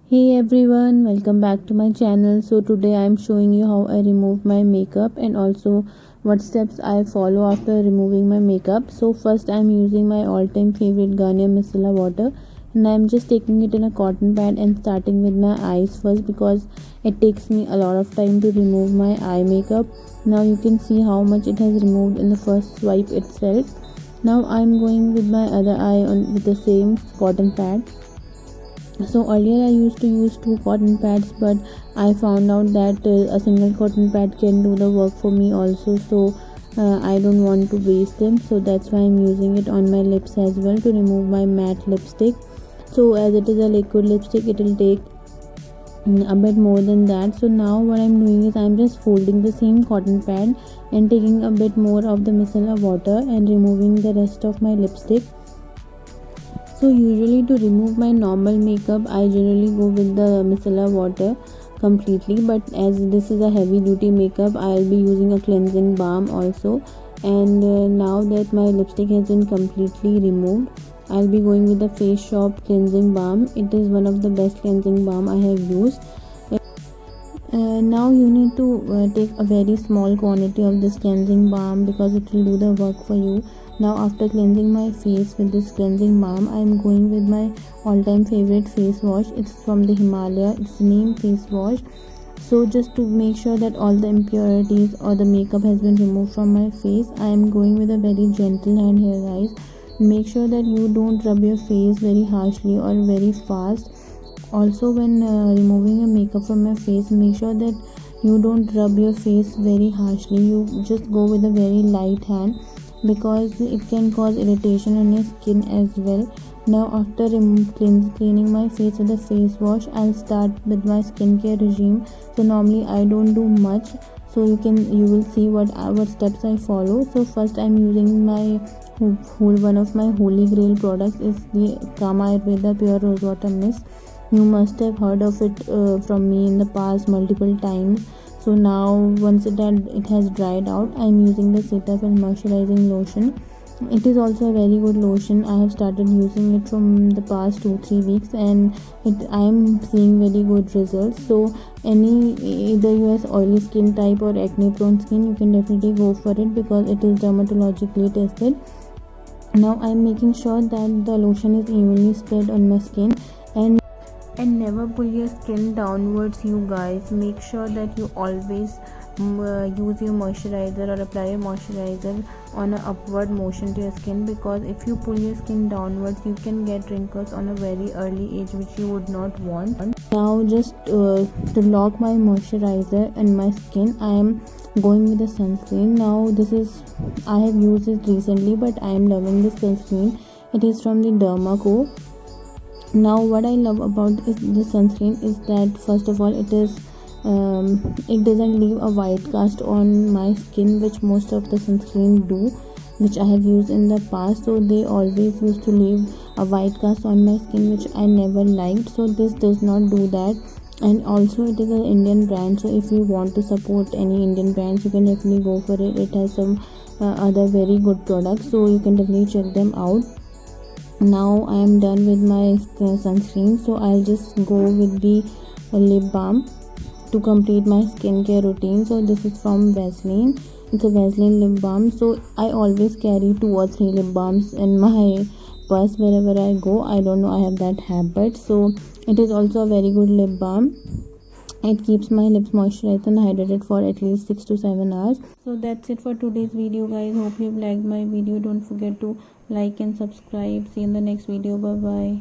Hey everyone, welcome back to my channel. So today I am showing you how I remove my makeup and also what steps I follow after removing my makeup. So first I am using my all-time favorite Garnier Micellar water, and I am just taking it in a cotton pad and starting with my eyes first because it takes me a lot of time to remove my eye makeup. Now you can see how much it has removed in the first swipe itself. Now I am going with my other eye with the same cotton pad. So earlier I used to use two cotton pads, but I found out that a single cotton pad can do the work for me also. So I don't want to waste them, so that's why I'm using it on my lips as well to remove my matte lipstick. So as it is a liquid lipstick, it will take a bit more than that. So now what I'm doing is I'm just folding the same cotton pad and taking a bit more of the micellar water and removing the rest of my lipstick. So usually to remove my normal makeup, I generally go with the micellar water completely, but as this is a heavy duty makeup, I'll be using a cleansing balm also. And now that my lipstick has been completely removed, I'll be going with the Face Shop cleansing balm. It is one of the best cleansing balm I have used. Now you need to take a very small quantity of this cleansing balm because it will do the work for you. Now after cleansing my face with this cleansing balm, I am going with my all-time favorite face wash. It's from the Himalaya. It's Neem face wash. So just to make sure that all the impurities or the makeup has been removed from my face, I am going with a very gentle hand here, guys. Make sure that you don't rub your face very harshly or very fast. Also, when removing your makeup from your face, make sure that you don't rub your face very harshly. You just go with a very light hand because it can cause irritation on your skin as well. Now after cleaning my face with a face wash, I'll start with my skincare regime. So normally I don't do much, so you will see what steps I follow. So first I'm using my one of my holy grail products is the Kama Ayurveda Pure Rose Water Mist. You must have heard of it from me in the past multiple times. So now once it has dried out, I'm using the Cetaphil moisturizing lotion. It is also a very good lotion. I have started using it from the past 2-3 weeks, and I am seeing very good results. So either you has oily skin type or acne prone skin, you can definitely go for it because it is dermatologically tested. Now I am making sure that the lotion is evenly spread on my skin, and never pull your skin downwards, you guys. Make sure that you always use your moisturizer or apply your moisturizer on an upward motion to your skin, because if you pull your skin downwards, you can get wrinkles on a very early age, which you would not want. Now just to lock my moisturizer and my skin, I am going with the sunscreen. Now I have used it recently, but I am loving this sunscreen. It is from the Dermaco. Now what I love about this sunscreen is that first of all it doesn't leave a white cast on my skin, which most of the sunscreen do, which I have used in the past. So they always used to leave a white cast on my skin, which I never liked. So this does not do that. And also it is an Indian brand, so if you want to support any Indian brands, you can definitely go for it. It has some other very good products, so you can definitely check them out. Now I am done with my sunscreen, so I'll just go with the lip balm to complete my skincare routine. So this is from Vaseline. It's a Vaseline lip balm. So I always carry 2 or 3 lip balms in my purse wherever I go. I don't know, I have that habit. So it is also a very good lip balm. It keeps my lips moisturized and hydrated for at least 6 to 7 hours. So that's it for today's video, guys. Hope you've liked my video. Don't forget to like and subscribe. See you in the next video. Bye bye.